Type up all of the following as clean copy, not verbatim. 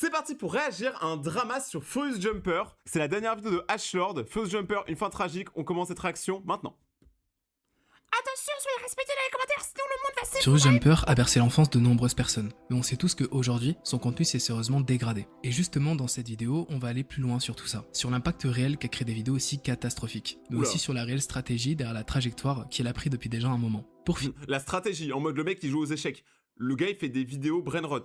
C'est parti pour réagir à un drama sur Furious Jumper. C'est la dernière vidéo de Ashlord. Furious Jumper, une fin tragique. On commence cette réaction maintenant. Attention, soyez respectés dans les commentaires, sinon le monde va s'effondrer. Furious Jumper a bercé l'enfance de nombreuses personnes, mais on sait tous qu'aujourd'hui, son contenu s'est sérieusement dégradé. Et justement, dans cette vidéo, on va aller plus loin sur tout ça, sur l'impact réel qu'a créé des vidéos aussi catastrophiques, mais Oula. aussi sur la réelle stratégie derrière la trajectoire qu'il a pris depuis déjà un moment. Pour finir, La stratégie, en mode le mec qui joue aux échecs. Le gars, il fait des vidéos brainrot.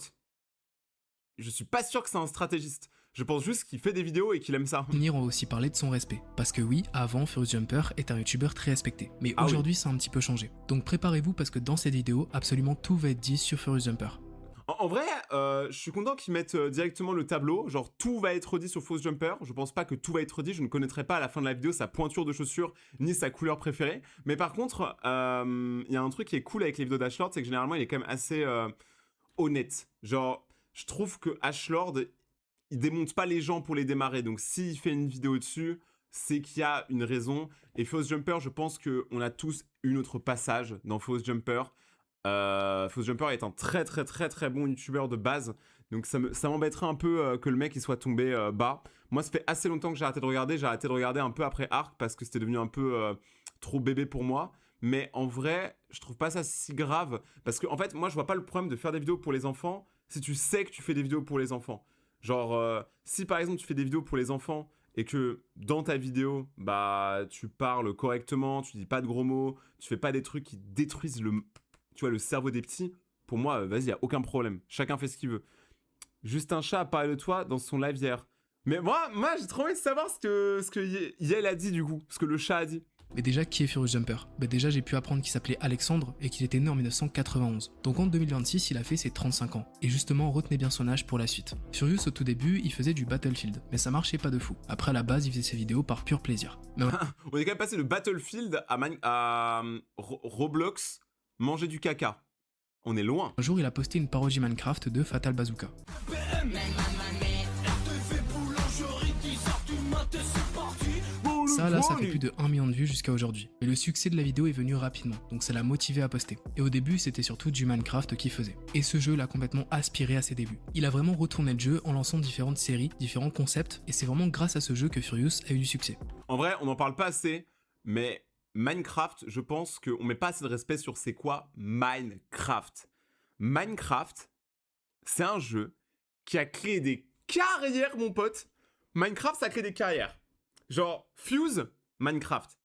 Je suis pas sûr que c'est un stratégiste. Je pense juste qu'il fait des vidéos et qu'il aime ça. on va aussi parler de son respect, parce que oui, avant, Furious Jumper est un youtubeur très respecté, mais Ah oui. aujourd'hui, ça a un petit peu changé. Donc préparez-vous parce que dans cette vidéo, absolument tout va être dit sur Furious Jumper. En vrai, je suis content qu'ils mettent directement le tableau. Genre, tout va être dit sur Furious Jumper. Je pense pas que tout va être dit. Je ne connaîtrai pas à la fin de la vidéo sa pointure de chaussure ni sa couleur préférée. Mais par contre, il y a un truc qui est cool avec les vidéos d'Ashlord, c'est que généralement, il est quand même assez honnête. Genre, je trouve que Ashlord, il démonte pas les gens pour les démarrer. Donc, s'il fait une vidéo dessus, c'est qu'il y a une raison. Et Furious Jumper, je pense qu'on a tous eu notre passage dans Furious Jumper. Furious Jumper est un très bon youtubeur de base, donc ça m'embêterait un peu que le mec il soit tombé bas. Moi ça fait assez longtemps que j'ai arrêté de regarder un peu après Arc parce que c'était devenu un peu trop bébé pour moi, mais en vrai je trouve pas ça si grave, parce que en fait moi je vois pas le problème de faire des vidéos pour les enfants si tu sais que tu fais des vidéos pour les enfants. Genre si par exemple tu fais des vidéos pour les enfants et que dans ta vidéo, bah tu parles correctement, tu dis pas de gros mots, tu fais pas des trucs qui détruisent le cerveau des petits, pour moi, vas-y, y a aucun problème. Chacun fait ce qu'il veut. Juste un chat a parlé de toi dans son live hier. Mais moi j'ai trop envie de savoir ce que Yael a dit du coup, ce que le chat a dit. Mais déjà, qui est Furious Jumper? Déjà, j'ai pu apprendre qu'il s'appelait Alexandre et qu'il était né en 1991. Donc en 2026, il a fait ses 35 ans. Et justement, retenez bien son âge pour la suite. Furious, au tout début, il faisait du Battlefield, mais ça marchait pas de fou. Après, à la base, il faisait ses vidéos par pur plaisir. Mais On est quand même passé de Battlefield à Roblox, manger du caca. On est loin. un jour, il a posté une parodie Minecraft de Fatal Bazooka. Ça là, ça fait plus de 1 million de vues jusqu'à aujourd'hui. Mais le succès de la vidéo est venu rapidement, donc ça l'a motivé à poster. Et au début, c'était surtout du Minecraft qu'il faisait. Et ce jeu l'a complètement aspiré à ses débuts. Il a vraiment retourné le jeu en lançant différentes séries, différents concepts, et c'est vraiment grâce à ce jeu que Furious a eu du succès. En vrai, on n'en parle pas assez, mais Minecraft, je pense qu'on met pas assez de respect sur c'est quoi Minecraft. Minecraft, c'est un jeu qui a créé des carrières, mon pote. Minecraft, ça crée des carrières. Genre, Fuse, Minecraft.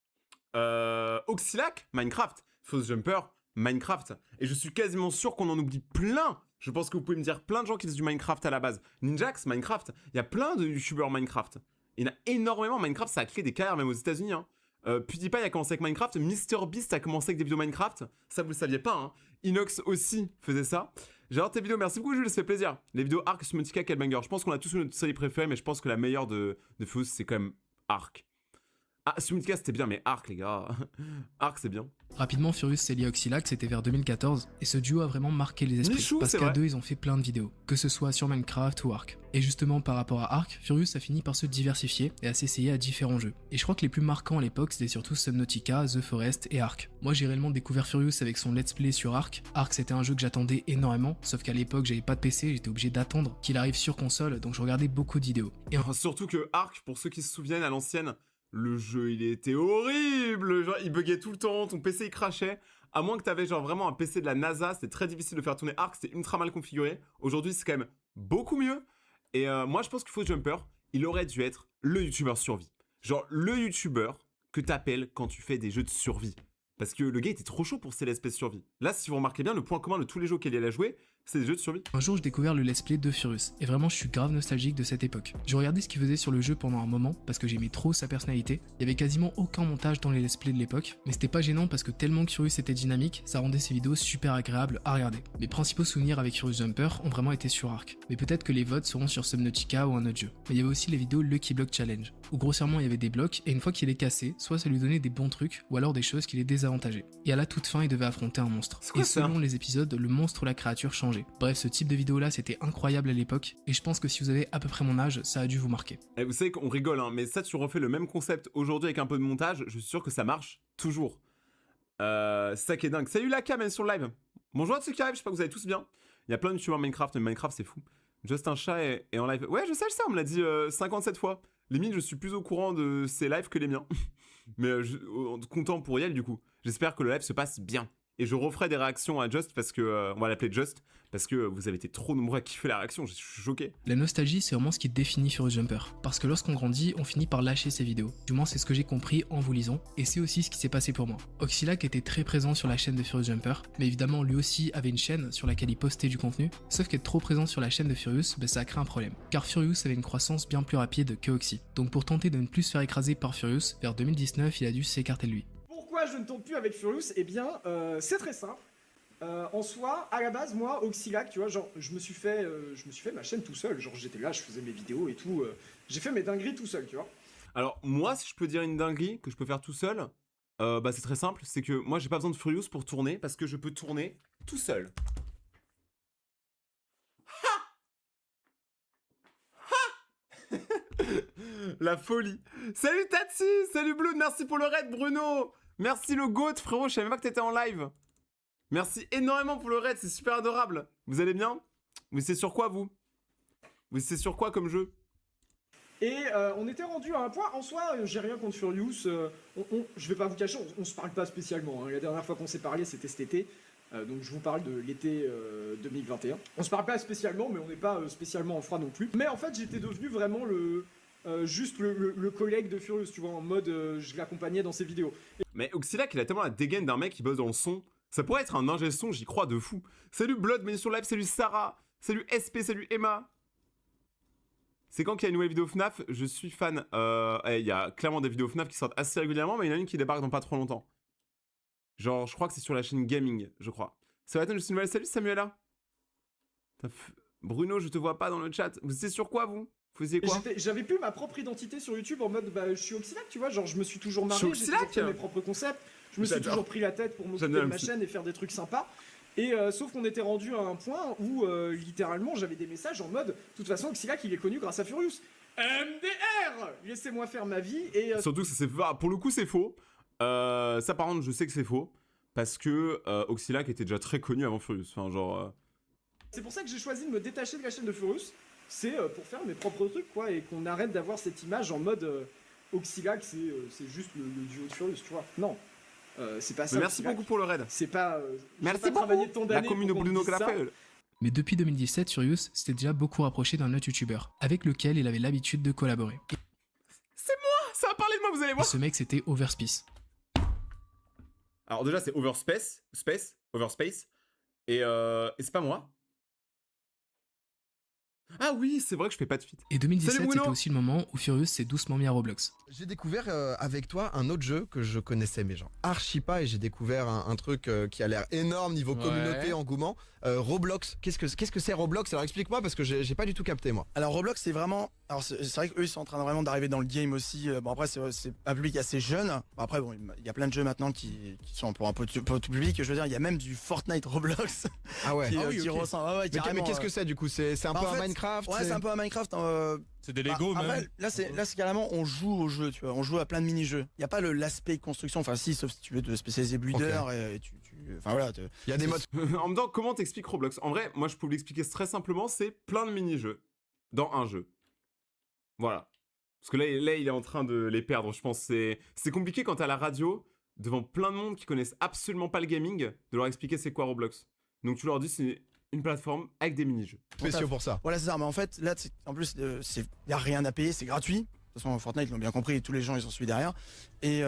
Oxylac, Minecraft. Fuse Jumper, Minecraft. Et je suis quasiment sûr qu'on en oublie plein. Je pense que vous pouvez me dire plein de gens qui faisaient du Minecraft à la base. Ninjax, Minecraft. Il y a plein de youtubeurs Minecraft. Il y en a énormément. Minecraft, ça a créé des carrières, même aux États-Unis. Hein. PewDiePie a commencé avec Minecraft. MrBeast a commencé avec des vidéos Minecraft. Ça, vous le saviez pas. Hein. Inox aussi faisait ça. J'adore tes vidéos. Merci beaucoup, Jules. Ça fait plaisir. Les vidéos Arc, Subnautica, quel banger. Je pense qu'on a tous notre série préférée, mais je pense que la meilleure de Fuse, c'est quand même Arc. Ah, Subnautica, c'était bien, mais Arc, les gars. Arc, c'est bien. Rapidement, Furious s'est lié à Oxylac, c'était vers 2014, et ce duo a vraiment marqué les esprits, Michou, parce c'est qu'à vrai. deux, ils ont fait plein de vidéos, que ce soit sur Minecraft ou Ark. Et justement, par rapport à Ark, Furious a fini par se diversifier et à s'essayer à différents jeux. Et je crois que les plus marquants à l'époque, c'était surtout Subnautica, The Forest et Ark. Moi, j'ai réellement découvert Furious avec son let's play sur Ark. Ark, c'était un jeu que j'attendais énormément, sauf qu'à l'époque, j'avais pas de PC, j'étais obligé d'attendre qu'il arrive sur console, donc je regardais beaucoup de vidéos. Et Surtout que Arc, pour ceux qui se souviennent à l'ancienne, le jeu il était horrible. Genre il buguait tout le temps, ton PC il crachait. À moins que t'avais genre vraiment un PC de la NASA, c'était très difficile de faire tourner Arc, c'était ultra mal configuré. Aujourd'hui c'est quand même beaucoup mieux. Et moi je pense que Furious Jumper, il aurait dû être le youtubeur survie. Genre le youtubeur que t'appelles quand tu fais des jeux de survie. Parce que le gars était trop chaud pour ces let's play survie. Là si vous remarquez bien, le point commun de tous les jeux qu'elle a joué, c'est des jeux de survie. un jour, j'ai découvert le let's play de Furious, et vraiment, je suis grave nostalgique de cette époque. Je regardais ce qu'il faisait sur le jeu pendant un moment, parce que j'aimais trop sa personnalité. Il y avait quasiment aucun montage dans les let's play de l'époque, mais c'était pas gênant parce que tellement que Furious était dynamique, ça rendait ses vidéos super agréables à regarder. Mes principaux souvenirs avec Furious Jumper ont vraiment été sur Ark, mais peut-être que les votes seront sur Subnautica ou un autre jeu. Mais il y avait aussi les vidéos Lucky Block Challenge, où grossièrement il y avait des blocs, et une fois qu'il les cassait, soit ça lui donnait des bons trucs, ou alors des choses qui les désavantageaient. Et à la toute fin, il devait affronter un monstre. C'est quoi Et ça selon les épisodes, le monstre ou la créature changeait. Bref, ce type de vidéo là c'était incroyable à l'époque, et je pense que si vous avez à peu près mon âge, ça a dû vous marquer. Et vous savez qu'on rigole, hein, mais ça, tu refais le même concept aujourd'hui avec un peu de montage, je suis sûr que ça marche toujours. C'est ça qui est dingue. Salut la cam, elle est sur le live. Bonjour à ceux qui arrivent, j'espère que vous allez tous bien. Il y a plein de youtubeurs Minecraft, mais Minecraft c'est fou. Just un chat est en live. Ouais, je sais, on me l'a dit 57 fois. Limite, je suis plus au courant de ces lives que les miens. Mais content pour Yel, du coup. J'espère que le live se passe bien. Et je referai des réactions à Just parce que... on va l'appeler Just. Parce que vous avez été trop nombreux à kiffer la réaction. Je suis choqué. La nostalgie, c'est vraiment ce qui définit Furious Jumper. Parce que lorsqu'on grandit, on finit par lâcher ses vidéos. Du moins, c'est ce que j'ai compris en vous lisant. Et c'est aussi ce qui s'est passé pour moi. Oxylac était très présent sur la chaîne de Furious Jumper. Mais évidemment, lui aussi avait une chaîne sur laquelle il postait du contenu. Sauf qu'être trop présent sur la chaîne de Furious, ça a créé un problème. Car Furious avait une croissance bien plus rapide que Oxy. Donc pour tenter de ne plus se faire écraser par Furious, vers 2019, il a dû s'écarter de lui. Pourquoi je ne tombe plus avec Furious? Eh bien, c'est très simple. En soi, à la base, moi, Oxylac, tu vois, genre, je me suis fait ma chaîne tout seul. Genre, j'étais là, je faisais mes vidéos et tout. J'ai fait mes dingueries tout seul, tu vois. Alors, moi, si je peux dire une dinguerie que je peux faire tout seul, c'est très simple. C'est que moi, j'ai pas besoin de Furious pour tourner parce que je peux tourner tout seul. La folie. Salut Tatsi, salut Blood, merci pour le raid Bruno. Merci le GOAT frérot, je savais même pas que t'étais en live. Merci énormément pour le raid, c'est super adorable. Vous allez bien? Vous c'est sur quoi vous? Vous c'est sur quoi comme jeu? Et on était rendu à un point, en soi, j'ai rien contre Furious, je vais pas vous cacher, on se parle pas spécialement, hein. La dernière fois qu'on s'est parlé, c'était cet été, donc je vous parle de l'été 2021. On se parle pas spécialement, mais on n'est pas spécialement en froid non plus. Mais en fait, j'étais devenu vraiment juste le collègue de Furious, tu vois, en mode, je l'accompagnais dans ses vidéos. Mais Oxylac, il a tellement la dégaine d'un mec qui bosse dans le son. Ça pourrait être un ingé son, j'y crois de fou. Salut Blood, bienvenue sur live, salut Sarah, salut SP, salut Emma. C'est quand qu'il y a une nouvelle vidéo FNAF? Je suis fan. Il y a clairement des vidéos FNAF qui sortent assez régulièrement, mais il y en a une qui débarque dans pas trop longtemps. Genre, je crois que c'est sur la chaîne Gaming, je crois. Ça va être une nouvelle. Salut Samuela. Bruno, je te vois pas dans le chat. Vous étiez sur quoi, vous faisiez quoi? J'avais plus ma propre identité sur YouTube en mode, je suis Oxylac, tu vois, genre je me suis toujours marré, j'ai toujours fait mes propres concepts, je me suis toujours pris la tête pour m'occuper de ma chaîne et faire des trucs sympas. Et sauf qu'on était rendu à un point où littéralement j'avais des messages en mode de toute façon Oxylac il est connu grâce à Furious. MDR, laissez-moi faire ma vie. Et surtout que pour le coup c'est faux. Ça par contre je sais que c'est faux parce que Oxylac était déjà très connu avant Furious. Enfin genre. C'est pour ça que j'ai choisi de me détacher de la chaîne de Furious. C'est pour faire mes propres trucs quoi et qu'on arrête d'avoir cette image en mode Oxylac c'est juste le duo de Furious, tu vois. Non. C'est pas ça. Mais merci beaucoup pour le raid. C'est pas. Merci beaucoup. La commune Bruno que l'a fait. Mais depuis 2017, Furious s'était déjà beaucoup rapproché d'un autre youtubeur, avec lequel il avait l'habitude de collaborer. C'est moi. Ça a parlé de moi, vous allez voir. Ce mec, c'était Overspace. Alors déjà, c'est Overspace, et c'est pas moi. Ah oui, c'est vrai que je fais pas de feat. Et 2017, c'était aussi le moment où Furious s'est doucement mis à Roblox. J'ai découvert avec toi un autre jeu que je connaissais mais genre archi pas et j'ai découvert un truc qui a l'air énorme niveau communauté, engouement. Roblox, qu'est-ce que c'est Roblox? Alors explique-moi parce que j'ai pas du tout capté moi. Alors Roblox c'est vraiment, alors c'est vrai qu'eux ils sont en train vraiment d'arriver dans le game aussi. Bon après c'est un public assez jeune. Bon, après bon il y a plein de jeux maintenant qui sont pour un peu tout public. Je veux dire il y a même du Fortnite Roblox. Ah ouais. Qui ressemble. Ah ouais, mais qu'est-ce que c'est du coup? C'est un peu un Minecraft. Ouais c'est un peu un Minecraft. C'est des Lego même. Après, là c'est carrément on joue au jeu, tu vois, on joue à plein de mini-jeux. Il y a pas l'aspect construction, enfin si, sauf si tu veux te spécialiser builder et enfin voilà. Il y a des modes. En même temps, comment t'expliques Roblox? En vrai, moi je peux l'expliquer très simplement, c'est plein de mini-jeux dans un jeu. Voilà. Parce que là il est en train de les perdre, je pense. C'est compliqué quand t'es à la radio, devant plein de monde qui connaissent absolument pas le gaming, de leur expliquer c'est quoi Roblox. Donc tu leur dis c'est une plateforme avec des mini-jeux. Spéciaux pour ça. Voilà c'est ça, mais en fait là en plus y a rien à payer, c'est gratuit. De toute façon, Fortnite, ils l'ont bien compris, tous les gens, ils sont suivis derrière. Et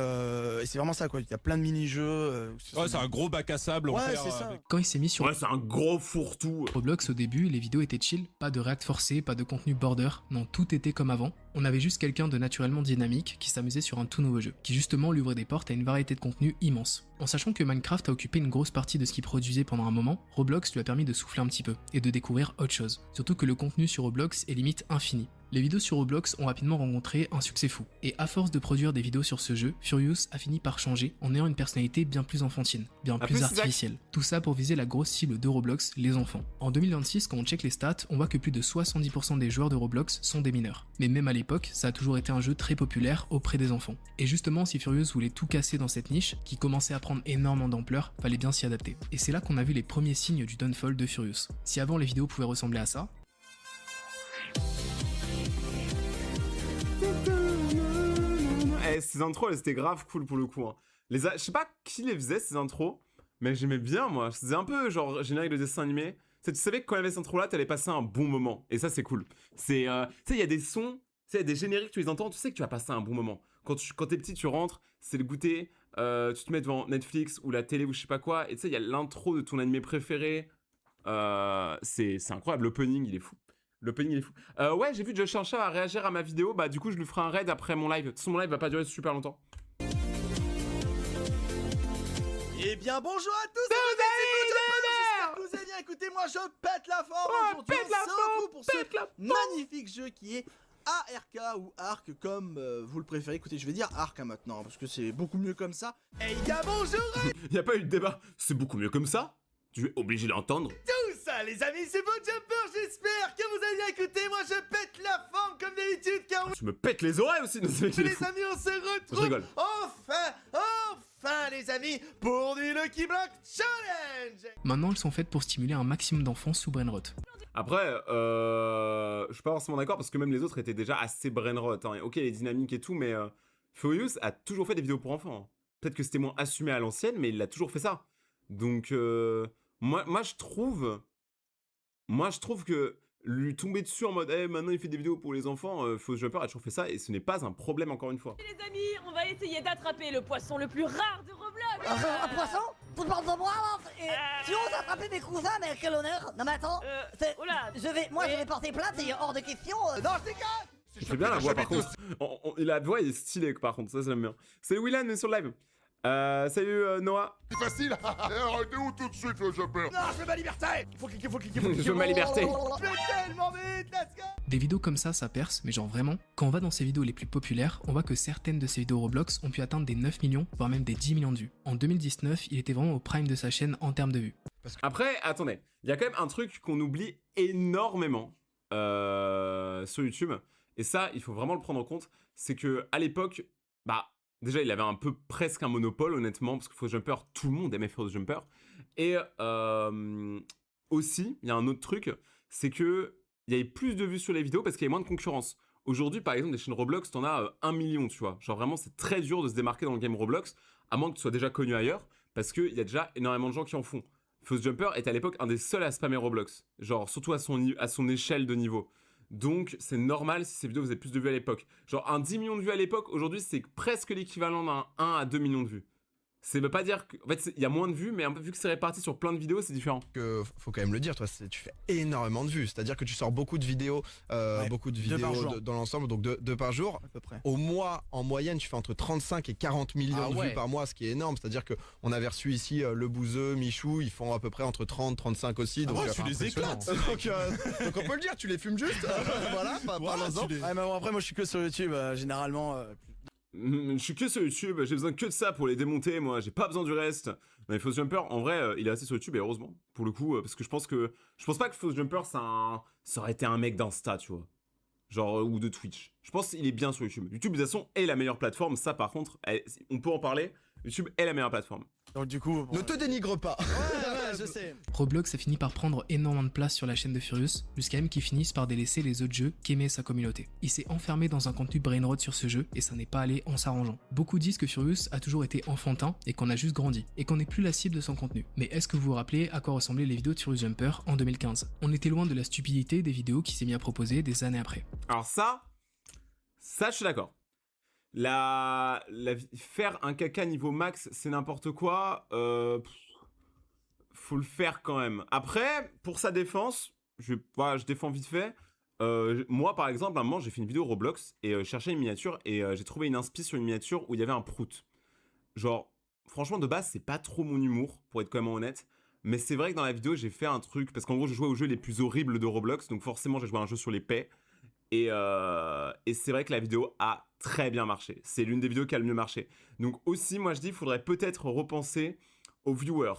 c'est vraiment ça, quoi. Il y a plein de mini-jeux. Ouais, c'est un gros bac à sable. Ouais, c'est ça. Quand il s'est mis sur c'est un gros fourre-tout. Roblox, au début, les vidéos étaient chill, pas de react forcé, pas de contenu border, non, tout était comme avant. On avait juste quelqu'un de naturellement dynamique qui s'amusait sur un tout nouveau jeu, qui justement lui ouvrait des portes à une variété de contenus immense. En sachant que Minecraft a occupé une grosse partie de ce qu'il produisait pendant un moment, Roblox lui a permis de souffler un petit peu, et de découvrir autre chose. Surtout que le contenu sur Roblox est limite infini. Les vidéos sur Roblox ont rapidement rencontré un succès fou, et à force de produire des vidéos sur ce jeu, Furious a fini par changer en ayant une personnalité bien plus enfantine, bien plus artificielle. Tout ça pour viser la grosse cible de Roblox, les enfants. En 2026, quand on check les stats, on voit que plus de 70% des joueurs de Roblox sont des mineurs. Mais même à l'époque, ça a toujours été un jeu très populaire auprès des enfants. Et justement, si Furious voulait tout casser dans cette niche, qui commençait à prendre énormément d'ampleur, fallait bien s'y adapter. Et c'est là qu'on a vu les premiers signes du downfall de Furious. Si avant les vidéos pouvaient ressembler à ça, Eh, ces intros, elles étaient grave cool pour le coup. Hein. Je sais pas qui les faisait, ces intros, mais j'aimais bien, moi. C'était un peu genre générique de dessin animé. Tu savais que quand il y avait cette intro-là, t'allais passer un bon moment. Et ça, c'est cool. Tu sais, il y a des sons, il y a des génériques, tu les entends, tu sais que tu vas passer un bon moment. Quand t'es petit, tu rentres, c'est le goûter, tu te mets devant Netflix ou la télé ou je sais pas quoi, et tu sais, il y a l'intro de ton animé préféré. C'est incroyable, l'opening, il est fou. L'opening, il est fou. Ouais, j'ai vu Josh Chat à réagir à ma vidéo, bah du coup, je lui ferai un raid après mon live. De toute façon, mon live va pas durer super longtemps. Eh bien bonjour à tous, j'espère que vous allez bien. Écoutez, moi je pète la forme aujourd'hui, on se retrouve pour ce magnifique jeu qui est ARK ou Arc comme vous le préférez. Écoutez, je vais dire Arc maintenant parce que c'est beaucoup mieux comme ça. Eh bien bonjour Y a pas eu de débat, c'est beaucoup mieux comme ça. Tu es obligé d'entendre. tout ça les amis, c'est VoJumper, j'espère que vous allez bien. Écoutez, moi je pète la forme comme d'habitude car Tu me pètes les oreilles aussi, les amis, on se Je retrouve rigole. enfin les amis pour du Lucky Block Challenge. Maintenant, elles sont faites pour stimuler un maximum d'enfants sous brainrot. Après, je suis pas forcément d'accord parce que même les autres étaient déjà assez brainrot. Hein. Ok, les dynamiques et tout, mais Furious a toujours fait des vidéos pour enfants. Hein. Peut-être que c'était moins assumé à l'ancienne, mais il a toujours fait ça. Donc, moi je trouve que lui tomber dessus en mode hey, maintenant il fait des vidéos pour les enfants, FauceJumper a toujours fait ça et ce n'est pas un problème encore une fois. Les amis, on va essayer d'attraper le poisson le plus rare de Roblox. Un poisson? Tu parles de moi tu oses attraper mes cousins, mais quel honneur! Non mais attends, Oh là, je vais porter plainte et hors de question. Non, je déconne. Il fait bien la voix par contre. La voix est stylée par contre, ça j'aime bien. Salut Willan, on est sur le live. Salut Noah. C'est facile. Arrêtez où tout de suite, VoJumper? Non, je veux ma liberté. Faut cliquer. Je veux ma liberté. Je vais tellement vite, let's go. Des vidéos comme ça perce, mais genre vraiment. Quand on va dans ces vidéos les plus populaires, on voit que certaines de ces vidéos Roblox ont pu atteindre des 9 millions, voire même des 10 millions de vues. En 2019, il était vraiment au prime de sa chaîne en termes de vues. Après, attendez, il y a quand même un truc qu'on oublie énormément sur YouTube, et ça, il faut vraiment le prendre en compte, c'est que à l'époque, bah, déjà, il avait un peu presque un monopole, honnêtement, parce que FauceJumper, tout le monde aimait FauceJumper. Et aussi, il y a un autre truc, c'est que il y avait plus de vues sur les vidéos parce qu'il y avait moins de concurrence. Aujourd'hui, par exemple, des chaînes Roblox, t'en as 1 million, tu vois. Genre vraiment, c'est très dur de se démarquer dans le game Roblox, à moins que tu sois déjà connu ailleurs, parce qu'il y a déjà énormément de gens qui en font. FauceJumper était à l'époque un des seuls à spammer Roblox, genre surtout à son échelle de niveau. Donc c'est normal si ces vidéos faisaient plus de vues à l'époque. Genre un 10 millions de vues à l'époque, aujourd'hui c'est presque l'équivalent d'un 1 à 2 millions de vues. Ça veut pas dire que... En fait, il y a moins de vues, mais vu que c'est réparti sur plein de vidéos, c'est différent. Faut quand même le dire, toi, tu fais énormément de vues. C'est-à-dire que tu sors beaucoup de vidéos, dans l'ensemble, donc deux par jour. À peu près. Au mois, en moyenne, tu fais entre 35 et 40 millions de vues par mois, ce qui est énorme. C'est-à-dire qu'on avait reçu ici le Bouzeux, Michou, ils font à peu près entre 30 35 aussi. Donc, tu les éclates. donc on peut le dire, tu les fumes juste. Voilà, parlons-en. Ouais, mais bon, après, moi je suis que sur YouTube, généralement. Je suis que sur YouTube, j'ai besoin que de ça pour les démonter, moi, j'ai pas besoin du reste. Mais FauceJumper, en vrai, il est assez sur YouTube et heureusement, pour le coup, parce que je pense pas que FauceJumper, ça aurait été un mec d'Insta, tu vois. Genre, ou de Twitch. Je pense qu'il est bien sur YouTube. YouTube, de toute façon, est la meilleure plateforme, ça par contre, on peut en parler. YouTube est la meilleure plateforme. Donc du coup... Ne te dénigre pas. Ouais, je sais. Roblox a fini par prendre énormément de place sur la chaîne de Furious, jusqu'à même qu'ils finissent par délaisser les autres jeux qu'aimait sa communauté. Il s'est enfermé dans un contenu brainrot sur ce jeu, et ça n'est pas allé en s'arrangeant. Beaucoup disent que Furious a toujours été enfantin, et qu'on a juste grandi, et qu'on n'est plus la cible de son contenu. Mais est-ce que vous vous rappelez à quoi ressemblaient les vidéos de Furious Jumper en 2015 ? On était loin de la stupidité des vidéos qui s'est mis à proposer des années après. Alors ça je suis d'accord. Faire un caca niveau max, c'est n'importe quoi. Faut le faire quand même. Après, pour sa défense, je défends vite fait. Moi, par exemple, à un moment, j'ai fait une vidéo Roblox et je cherchais une miniature et j'ai trouvé une inspi sur une miniature où il y avait un prout. Genre, franchement, de base, c'est pas trop mon humour, pour être quand même honnête. Mais c'est vrai que dans la vidéo, j'ai fait un truc, parce qu'en gros, je jouais aux jeux les plus horribles de Roblox, donc forcément, j'ai joué à un jeu sur les paix. Et c'est vrai que la vidéo a très bien marché. C'est l'une des vidéos qui a le mieux marché. Donc aussi, moi je dis, il faudrait peut-être repenser aux viewers.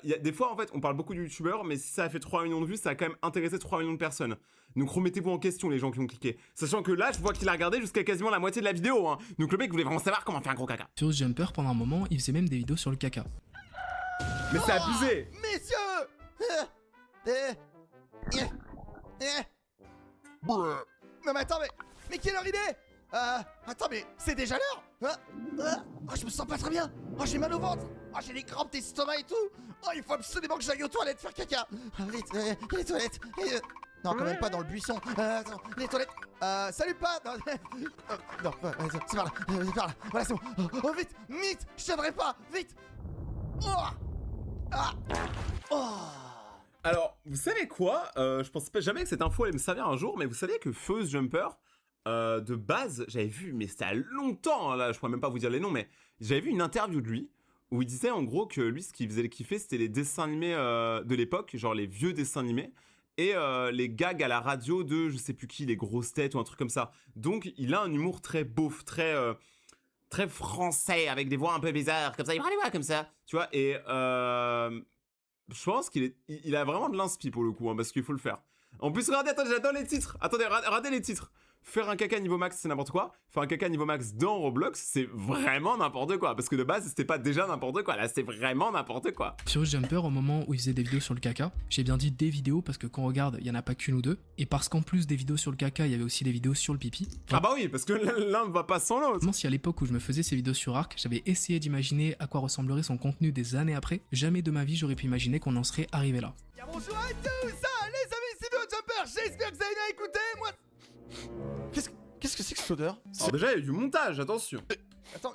Des fois, en fait, on parle beaucoup de youtubeurs, mais si ça a fait 3 millions de vues, ça a quand même intéressé 3 millions de personnes. Donc remettez-vous en question, les gens qui ont cliqué. Sachant que là, je vois qu'il a regardé jusqu'à quasiment la moitié de la vidéo. Hein. Donc le mec voulait vraiment savoir comment faire un gros caca. Furious Jumper, pendant un moment, il faisait même des vidéos sur le caca. Mais c'est abusé. Messieurs Non mais attends, mais quelle heure il est? Attends, mais c'est déjà l'heure. Oh, je me sens pas très bien. Oh, j'ai mal au ventre. Oh, j'ai des crampes d'estomac et tout. Oh, il faut absolument que j'aille aux toilettes faire caca. Vite, les toilettes. Non, quand même pas dans le buisson. Attends, les toilettes. Salut, pas. Non, c'est par là. C'est par là. Voilà, c'est bon. Oh, vite, vite. Je tiendrai pas. Vite. Alors, vous savez quoi? Je pensais pas jamais que cette info allait me servir un jour, mais vous savez que Fuzz Jumper, de base, j'avais vu, mais c'était à longtemps, hein, là, je pourrais même pas vous dire les noms, mais j'avais vu une interview de lui, où il disait en gros que lui, ce qui faisait le kiffer, c'était les dessins animés de l'époque, genre les vieux dessins animés, et les gags à la radio de je sais plus qui, les grosses têtes ou un truc comme ça. Donc, il a un humour très beauf, très français, avec des voix un peu bizarres, comme ça, il prend les voix comme ça, tu vois, et je pense qu'il a vraiment de l'inspi pour le coup, hein, parce qu'il faut le faire. En plus, regardez, attendez, j'attends les titres. Attendez, regardez les titres. Faire un caca niveau max, c'est n'importe quoi. Faire un caca niveau max dans Roblox, c'est vraiment n'importe quoi. Parce que de base, c'était pas déjà n'importe quoi. Là, c'est vraiment n'importe quoi. Furious Jumper, au moment où il faisait des vidéos sur le caca, j'ai bien dit des vidéos parce que quand on regarde, il y en a pas qu'une ou deux. Et parce qu'en plus des vidéos sur le caca, il y avait aussi des vidéos sur le pipi. Ah bah oui, parce que l'un ne va pas sans l'autre. Vraiment, si à l'époque où je me faisais ces vidéos sur Arc, j'avais essayé d'imaginer à quoi ressemblerait son contenu des années après, jamais de ma vie j'aurais pu imaginer qu'on en serait arrivé là. Bien, bonjour à tous, les amis, c'est Furious Jumper. J'espère que vous avez bien écouté. Moi. Qu'est-ce que c'est que cette odeur? Alors déjà, il y a eu du montage, attention. Attends,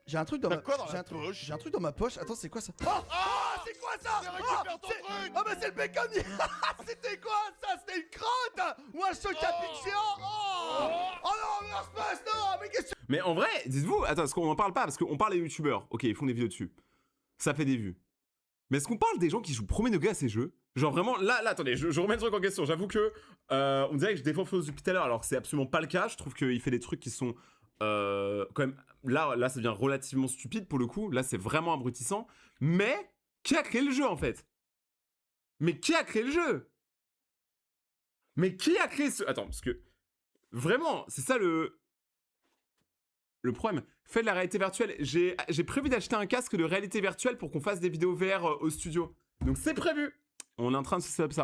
j'ai un truc dans ma quoi dans la poche? J'ai un truc dans ma poche. Attends, c'est quoi ça? C'est quoi ça? Ah bah c'est le bacon. C'était quoi ça? C'était une crotte ou un choc à pic géant? Oh non, mais on se passe, non, mais qu'est-ce que... Mais en vrai, dites-vous, attends, est-ce qu'on en parle pas? Parce qu'on parle des youtubeurs. Ok, ils font des vidéos dessus. Ça fait des vues. Mais est-ce qu'on parle des gens qui jouent premier degré à ces jeux? Genre vraiment, là, attendez, je remets le truc en question. J'avoue que on dirait que je défends Fuzz depuis tout à l'heure, alors que c'est absolument pas le cas. Je trouve qu'il fait des trucs qui sont quand même... Là, ça devient relativement stupide pour le coup. Là, c'est vraiment abrutissant. Mais qui a créé le jeu, en fait? Mais qui a créé le jeu? Mais qui a créé ce... Attends, parce que... Vraiment, c'est ça le problème. Faites de la réalité virtuelle. J'ai prévu d'acheter un casque de réalité virtuelle pour qu'on fasse des vidéos VR au studio. Donc c'est prévu. On est en train de se set up ça.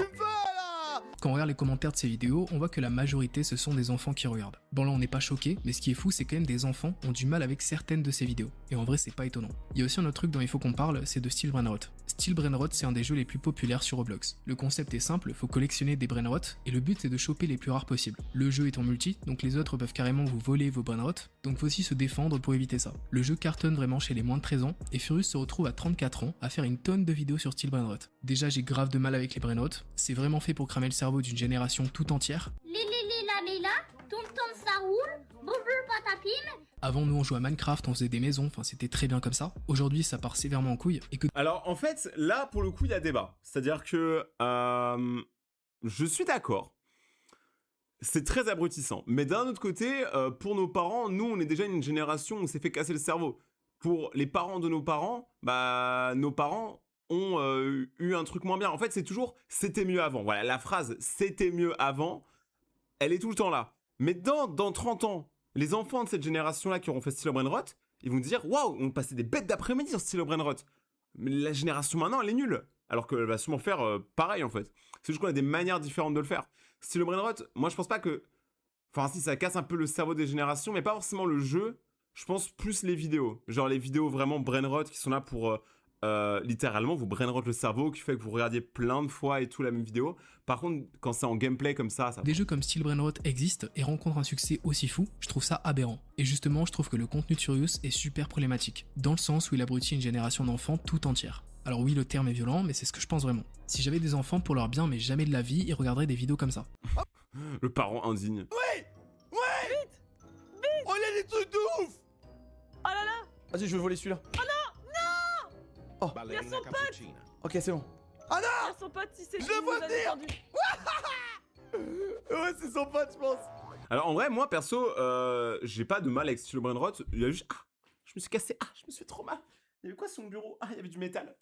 Quand on regarde les commentaires de ces vidéos, on voit que la majorité ce sont des enfants qui regardent. Bon là on n'est pas choqué, mais ce qui est fou c'est quand même des enfants ont du mal avec certaines de ces vidéos. Et en vrai c'est pas étonnant. Il y a aussi un autre truc dont il faut qu'on parle, c'est de Steel Brainrot. Steel Brainrot c'est un des jeux les plus populaires sur Roblox. Le concept est simple, faut collectionner des Brainrot, et le but c'est de choper les plus rares possibles. Le jeu est en multi, donc les autres peuvent carrément vous voler vos Brainrot, donc faut aussi se défendre pour éviter ça. Le jeu cartonne vraiment chez les moins de 13 ans, et Furious se retrouve à 34 ans à faire une tonne de vidéos sur Steel Brainrot. Déjà j'ai grave de mal avec les Brainrot, c'est vraiment fait pour cramer le cerveau d'une génération tout entière. Ça roule, patapim. Avant nous on jouait à Minecraft, on faisait des maisons, enfin c'était très bien comme ça. Aujourd'hui ça part sévèrement en couille et que... Alors en fait, là pour le coup il y a débat. C'est-à-dire que je suis d'accord. C'est très abrutissant. Mais d'un autre côté, pour nos parents, nous on est déjà une génération où on s'est fait casser le cerveau. Pour les parents de nos parents, bah nos parents ont eu un truc moins bien. En fait c'est toujours « c'était mieux avant ». Voilà, la phrase « c'était mieux avant », elle est tout le temps là. Mais dans 30 ans, les enfants de cette génération-là qui auront fait Steel Brainrot, ils vont dire « Waouh, on passait des bêtes d'après-midi sur Steel Brainrot ». Mais la génération maintenant, elle est nulle. Alors qu'elle va sûrement faire pareil en fait. C'est juste qu'on a des manières différentes de le faire. Steel Brainrot, moi je pense pas que... Enfin si, ça casse un peu le cerveau des générations, mais pas forcément le jeu. Je pense plus les vidéos. Genre les vidéos vraiment Brainrot qui sont là pour... littéralement vous brainrot le cerveau qui fait que vous regardiez plein de fois et tout la même vidéo. Par contre quand c'est en gameplay comme ça Des jeux comme Steel Brainrot existent et rencontrent un succès aussi fou, je trouve ça aberrant. Et justement je trouve que le contenu de Furious est super problématique, dans le sens où il abrutit une génération d'enfants tout entière. Alors oui le terme est violent mais c'est ce que je pense vraiment. Si j'avais des enfants pour leur bien mais jamais de la vie, ils regarderaient des vidéos comme ça. Le parent indigne. Oui. Vite. Oh il y a des trucs de ouf. Oh là là. Vas-y je vais voler celui-là. Oh non. Oh. Il y a son pote. Ok c'est bon. Ah non. Il y a son pote, il s'est... Je le vois venir. Ouais c'est son pote je pense. Alors en vrai moi perso j'ai pas de mal avec Steel Brainrot. Il y a juste... je me suis cassé. Je me suis fait trop mal. Il y avait quoi sur mon bureau? Il y avait du métal.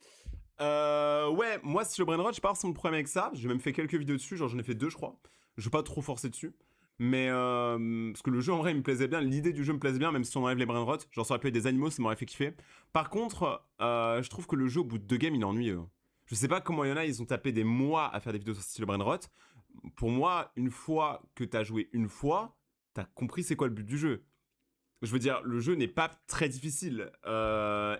Ouais moi Steel Brainrot j'ai pas forcément de problème avec ça. J'ai même fait quelques vidéos dessus, genre j'en ai fait 2 je crois. Je vais pas trop forcer dessus. Mais parce que le jeu en vrai il me plaisait bien, l'idée du jeu me plaisait bien même si on enlève les Brainrot. Genre ça aurait pu être des animaux, ça m'aurait fait kiffer. Par contre je trouve que le jeu au bout de 2 games il est ennuyeux. Je sais pas comment il y en a, ils ont tapé des mois à faire des vidéos sur Steel Brainrot. pour moi, une fois que t'as joué une fois, t'as compris c'est quoi le but du jeu. Je veux dire, le jeu n'est pas très difficile,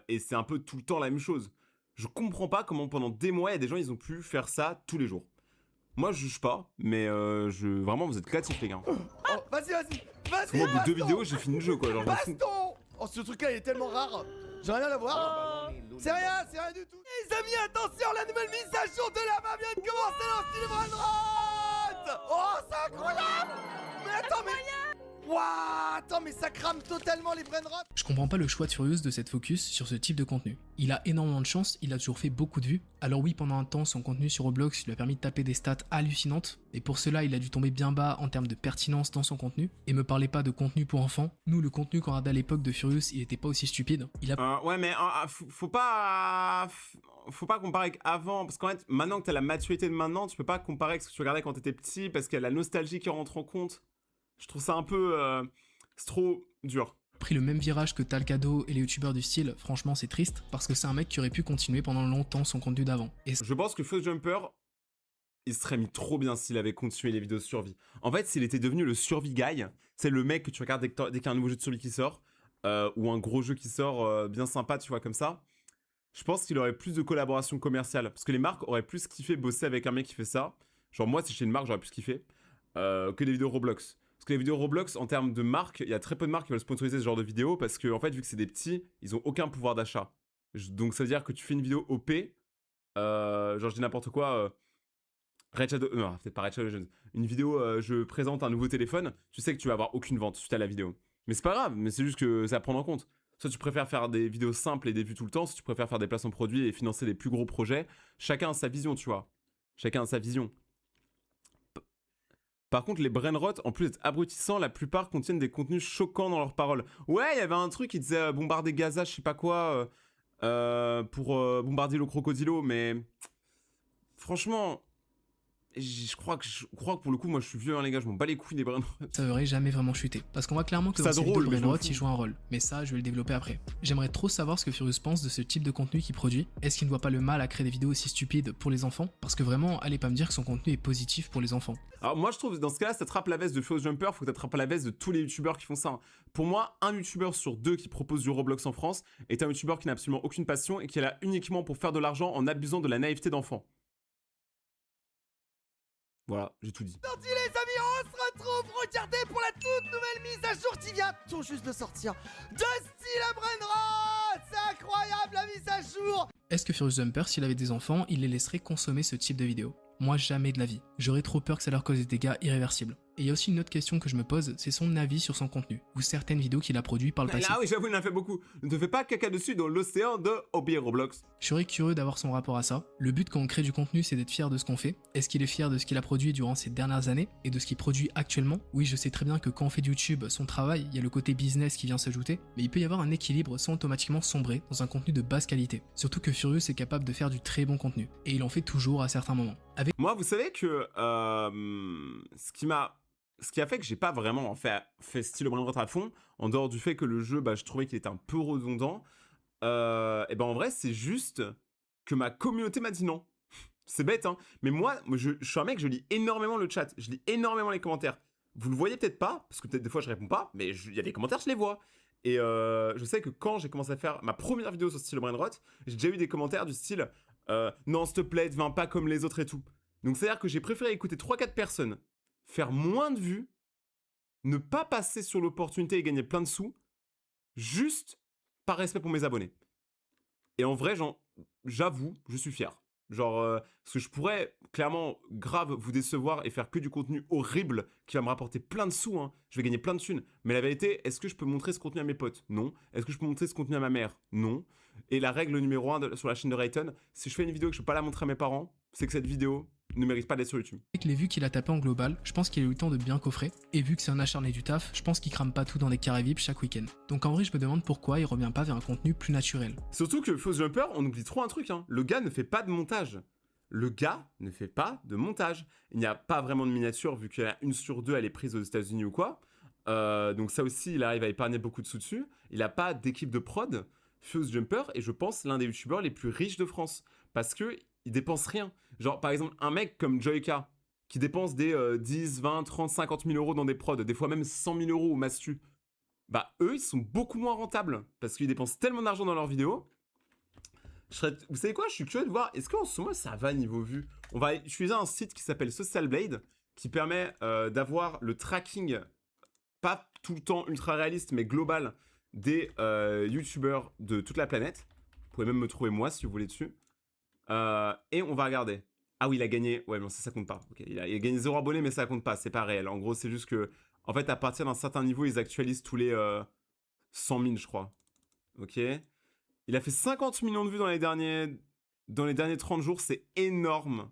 et c'est un peu tout le temps la même chose. Je comprends pas comment pendant des mois, il y a des gens, ils ont pu faire ça tous les jours. Moi, je juge pas, mais vraiment, vous êtes créatifs, les gars. Oh, vas-y. Parce que moi, au bout de 2 vidéos, j'ai fini le jeu, quoi. Genre, je m'en fous. Baston. Oh, ce truc-là, il est tellement rare. J'ai rien à voir. C'est rien du tout. Les amis, attention, la nouvelle mise à jour de la map vient de commencer dans le style Brainrot. Oh, c'est incroyable. Mais attends, Wouah, attends, mais ça crame totalement les Brainrot. Je comprends pas le choix de Furious de cette focus sur ce type de contenu. Il a énormément de chance, il a toujours fait beaucoup de vues. Alors oui, pendant un temps, son contenu sur Roblox lui a permis de taper des stats hallucinantes, et pour cela, il a dû tomber bien bas en termes de pertinence dans son contenu. Et me parlez pas de contenu pour enfants. Nous, le contenu qu'on regardait à l'époque de Furious, il était pas aussi stupide. Ouais, mais faut pas comparer avec avant, parce qu'en fait, maintenant que t'as la maturité de maintenant, tu peux pas comparer avec ce que tu regardais quand t'étais petit, parce qu'il y a la nostalgie qui rentre en compte. Je trouve ça un peu... c'est trop dur. Pris le même virage que Talcado et les youtubeurs du style, franchement c'est triste, parce que c'est un mec qui aurait pu continuer pendant longtemps son contenu d'avant. Et je pense que Fast Jumper, il serait mis trop bien s'il avait continué les vidéos de survie. En fait, s'il était devenu le survie guy, c'est le mec que tu regardes dès qu'il y a un nouveau jeu de survie qui sort, ou un gros jeu qui sort bien sympa, tu vois, comme ça, je pense qu'il aurait plus de collaboration commerciale, parce que les marques auraient plus kiffé bosser avec un mec qui fait ça. Genre moi, si j'étais une marque, j'aurais plus kiffé que des vidéos Roblox. Parce que les vidéos Roblox, en termes de marques, il y a très peu de marques qui veulent sponsoriser ce genre de vidéos parce que, en fait, vu que c'est des petits, ils ont aucun pouvoir d'achat. Donc, ça veut dire que tu fais une vidéo OP, genre, je dis n'importe quoi, Red Shadow, non, peut-être pas Red Shadow Legends. Une vidéo, je présente un nouveau téléphone, tu sais que tu vas avoir aucune vente suite à la vidéo. Mais c'est pas grave, mais c'est juste que c'est à prendre en compte. Soit tu préfères faire des vidéos simples et des vues tout le temps, soit tu préfères faire des placements de produits et financer des plus gros projets. Chacun a sa vision, tu vois. Chacun a sa vision. Par contre, les brainrot, en plus d'être abrutissants, la plupart contiennent des contenus choquants dans leurs paroles. Ouais, il y avait un truc qui disait bombarder Gaza, je sais pas quoi, pour bombarder le crocodilo, mais franchement, je crois que pour le coup, moi je suis vieux, hein, les gars, je m'en bats les couilles des brainrot. Ça aurait jamais vraiment chuté, parce qu'on voit clairement que dans ces vidéos de brainrot, il joue un rôle, mais ça, je vais le développer après. J'aimerais trop savoir ce que Furious pense de ce type de contenu qu'il produit. Est-ce qu'il ne voit pas le mal à créer des vidéos aussi stupides pour les enfants? Parce que vraiment, allez pas me dire que son contenu est positif pour les enfants. Alors moi je trouve dans ce cas-là, si t'attrapes la veste de Furious Jumper, faut que t'attrapes la veste de tous les youtubeurs qui font ça. Pour moi, un youtubeur sur 2 qui propose du Roblox en France est un youtubeur qui n'a absolument aucune passion et qui est là uniquement pour faire de l'argent en abusant de la naïveté d'enfants. Voilà, j'ai tout dit. Aujourd'hui les amis, on se retrouve, regardez pour la toute nouvelle mise à jour qui vient tout juste de sortir de style Brainrot. C'est incroyable la mise à jour. Est-ce que Furious Jumper, s'il avait des enfants, il les laisserait consommer ce type de vidéo? Moi, jamais de la vie. J'aurais trop peur que ça leur cause des dégâts irréversibles. Et il y a aussi une autre question que je me pose, c'est son avis sur son contenu, ou certaines vidéos qu'il a produites par le passé. Là oui, j'avoue, il en a fait beaucoup. Ne te fais pas caca dessus dans l'océan de Hobby Roblox. Je serais curieux d'avoir son rapport à ça. Le but quand on crée du contenu, c'est d'être fier de ce qu'on fait. Est-ce qu'il est fier de ce qu'il a produit durant ces dernières années, et de ce qu'il produit actuellement? Oui, je sais très bien que quand on fait du YouTube, son travail, il y a le côté business qui vient s'ajouter, mais il peut y avoir un équilibre sans automatiquement sombrer dans un contenu de basse qualité. Surtout que Furious est capable de faire du très bon contenu, et il en fait toujours à certains moments. Moi, vous savez que ce qui a fait que j'ai pas vraiment fait style Brainrot à fond, en dehors du fait que le jeu, je trouvais qu'il était un peu redondant, et en vrai, c'est juste que ma communauté m'a dit non. C'est bête, hein, mais moi je suis un mec, je lis énormément le chat, je lis énormément les commentaires. Vous le voyez peut-être pas, parce que peut-être des fois je réponds pas, mais il y a des commentaires, je les vois. Et je sais que quand j'ai commencé à faire ma première vidéo sur style Brainrot, j'ai déjà eu des commentaires du style non, s'il te plaît, deviens pas comme les autres et tout. Donc c'est-à-dire que j'ai préféré écouter 3-4 personnes, faire moins de vues, ne pas passer sur l'opportunité et gagner plein de sous, juste par respect pour mes abonnés. Et en vrai, j'avoue, je suis fier. Genre, parce que je pourrais clairement grave vous décevoir et faire que du contenu horrible qui va me rapporter plein de sous, hein. Je vais gagner plein de thunes. Mais la vérité, est-ce que je peux montrer ce contenu à mes potes? Non. Est-ce que je peux montrer ce contenu à ma mère? Non. Et la règle numéro 1 sur la chaîne de Rayton, si je fais une vidéo que je peux pas la montrer à mes parents, c'est que cette vidéo ne mérite pas d'être sur YouTube. Avec les vues qu'il a tapé en global, je pense qu'il a eu le temps de bien coffrer, et vu que c'est un acharné du taf, je pense qu'il crame pas tout dans des carrés VIP chaque week-end. Donc en vrai, je me demande pourquoi il revient pas vers un contenu plus naturel. Surtout que Furious Jumper, on oublie trop un truc, hein. Le gars ne fait pas de montage. Le gars ne fait pas de montage. Il n'y a pas vraiment de miniature, vu qu'il y a 1 sur 2, elle est prise aux États-Unis ou quoi. Donc ça aussi, il arrive à épargner beaucoup de sous dessus. Il n'a pas d'équipe de prod. Furious Jumper est, je pense, l'un des youtubeurs les plus riches de France. Parce que il dépense rien. Genre, par exemple, un mec comme Joyka, qui dépensent des 10, 20, 30, 50 000 euros dans des prods, des fois même 100 000 euros au mastu, bah eux, ils sont beaucoup moins rentables parce qu'ils dépensent tellement d'argent dans leurs vidéos. Vous savez quoi, je suis curieux de voir, est-ce qu'en ce moment ça va niveau vue? On va utiliser un site qui s'appelle Social Blade qui permet d'avoir le tracking, pas tout le temps ultra réaliste, mais global, des youtubeurs de toute la planète. Vous pouvez même me trouver moi si vous voulez dessus. Et on va regarder. Ah oui, il a gagné. Ouais, non, ça compte pas. Okay, il a gagné 0 abonnés, mais ça compte pas. C'est pas réel. En gros, c'est juste que, en fait, à partir d'un certain niveau, ils actualisent tous les 100 000, je crois. Ok. Il a fait 50 millions de vues dans les derniers 30 jours. C'est énorme.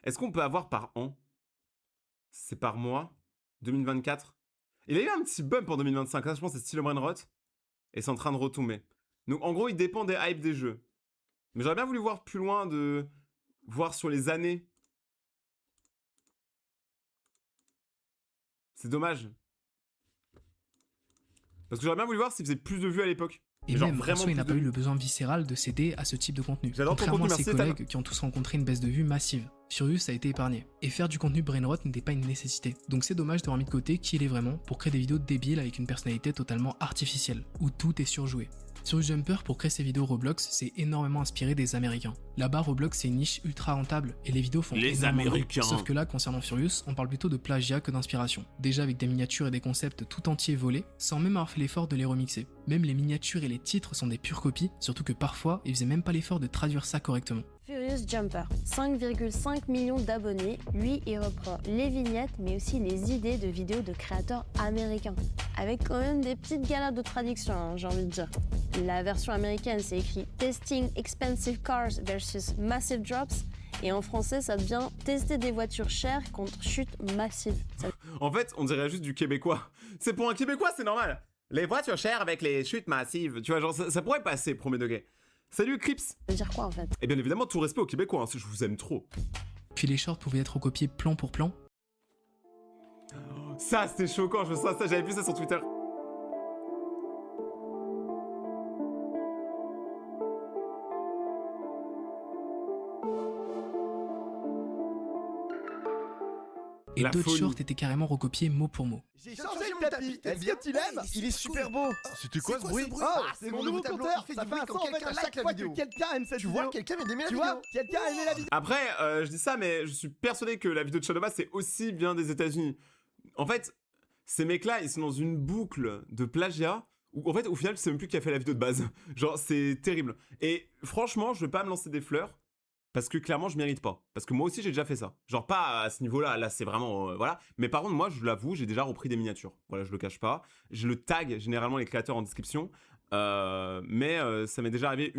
Est-ce qu'on peut avoir par an? C'est par mois? 2024? Il a eu un petit bump en 2025. Là, je pense que c'est style Brainrot. Et c'est en train de retomber. Donc, en gros, il dépend des hypes des jeux. Mais j'aurais bien voulu voir plus loin, voir sur les années. C'est dommage. Parce que j'aurais bien voulu voir s'il faisait plus de vues à l'époque. Et genre même, François, il n'a pas eu le besoin viscéral de céder à ce type de contenu. J'adore ton Contrairement contenu, à ses merci, collègues qui ont tous rencontré une baisse de vues massive. Furious a été épargné. Et faire du contenu brainrot n'était pas une nécessité. Donc c'est dommage d'avoir mis de côté qui il est vraiment pour créer des vidéos débiles avec une personnalité totalement artificielle, où tout est surjoué. Sur Jumper, pour créer ses vidéos Roblox, c'est énormément inspiré des Américains. Là-bas, Roblox c'est une niche ultra rentable et les vidéos font les énormément d'eau. Américains. Sauf que là, concernant Furious, on parle plutôt de plagiat que d'inspiration. Déjà avec des miniatures et des concepts tout entiers volés, sans même avoir fait l'effort de les remixer. Même les miniatures et les titres sont des pures copies, surtout que parfois, ils faisaient même pas l'effort de traduire ça correctement. Furious Jumper, 5,5 millions d'abonnés, lui il reprend les vignettes mais aussi les idées de vidéos de créateurs américains. Avec quand même des petites galères de traduction, hein, j'ai envie de dire. La version américaine c'est écrit Testing Expensive Cars versus Massive Drops et en français ça devient Tester des voitures chères contre chute massive. En fait, on dirait juste du québécois. C'est pour un québécois, c'est normal. Les voitures chères avec les chutes massives. Tu vois, genre ça pourrait passer, premier degré. Salut Clips. Ça veut dire quoi en fait? Et bien évidemment, tout respect aux Québécois, hein, je vous aime trop. Puis les shorts pouvaient être recopiés plan pour plan. Ça, c'était choquant, je vois ça, j'avais vu ça sur Twitter. Et La d'autres folie. shorts étaient carrément recopiés mot pour mot. J'ai changé le tapis. Est-ce que tu l'aimes? Il est super beau. C'était quoi ce bruit? Oh, c'est mon nouveau tableau. compteur. Il fait Ça du fait bruit un quand son en fait quelqu'un à like chaque la fois que vidéo. quelqu'un aime cette Tu vidéo. vois, quelqu'un vient d'aimer la Tu vidéo. vois, quelqu'un a aimé la vidéo. Après, je dis ça, mais je suis persuadé que la vidéo de Shadowba, c'est aussi bien des États-Unis. En fait, ces mecs-là, ils sont dans une boucle de plagiat où, en fait, au final, tu sais même plus qui a fait la vidéo de base. Genre, c'est terrible. Et franchement, je vais pas me lancer des fleurs. Parce que clairement, je mérite pas. Parce que moi aussi, j'ai déjà fait ça. Genre, pas à ce niveau-là. Là, c'est vraiment. Voilà. Mais par contre, moi, je l'avoue, j'ai déjà repris des miniatures. Voilà, je le cache pas. Je le tag généralement les créateurs en description. Mais ça m'est déjà arrivé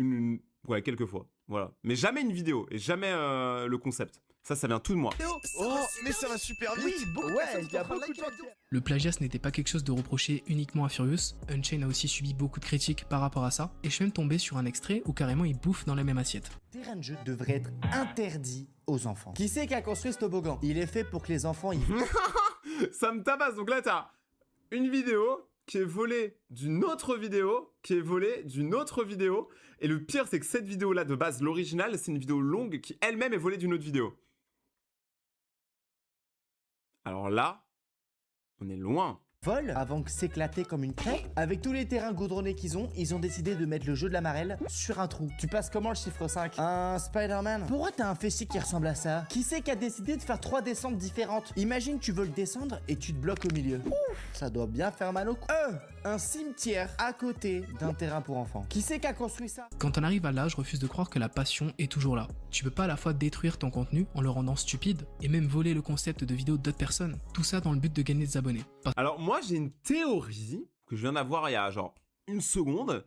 ouais, quelques fois. Voilà. Mais jamais une vidéo. Et jamais le concept. Ça vient tout de moi. Oh, mais ça va super vite. Ouais, il y a beaucoup de gens qui... Le plagiat ce n'était pas quelque chose de reproché uniquement à Furious, Unchained a aussi subi beaucoup de critiques par rapport à ça, et je suis même tombé sur un extrait où carrément ils bouffent dans la même assiette. Le terrain de jeu devrait être interdit aux enfants. Qui c'est qui a construit ce toboggan? Il est fait pour que les enfants y... Ça me tabasse. Donc là, t'as une vidéo qui est volée d'une autre vidéo, qui est volée d'une autre vidéo, et le pire, c'est que cette vidéo-là, de base, l'original, c'est une vidéo longue qui elle-même est volée d'une autre vidéo. Alors là, on est loin. Volent avant que s'éclater comme une crêpe. Avec tous les terrains goudronnés qu'ils ont décidé de mettre le jeu de la marelle sur un trou. Tu passes comment le chiffre 5? Un Spider-Man? Pourquoi t'as un fessier qui ressemble à ça? Qui c'est qui a décidé de faire 3 descentes différentes? Imagine tu veux le descendre et tu te bloques au milieu. Ouf, ça doit bien faire mal au cou. Un cimetière à côté d'un terrain pour enfants. Qui c'est qui a construit ça? Quand on arrive à là, je refuse de croire que la passion est toujours là. Tu peux pas à la fois détruire ton contenu en le rendant stupide, et même voler le concept de vidéo d'autres personnes. Tout ça dans le but de gagner des abonnés. Alors moi, j'ai une théorie que je viens d'avoir il y a genre une seconde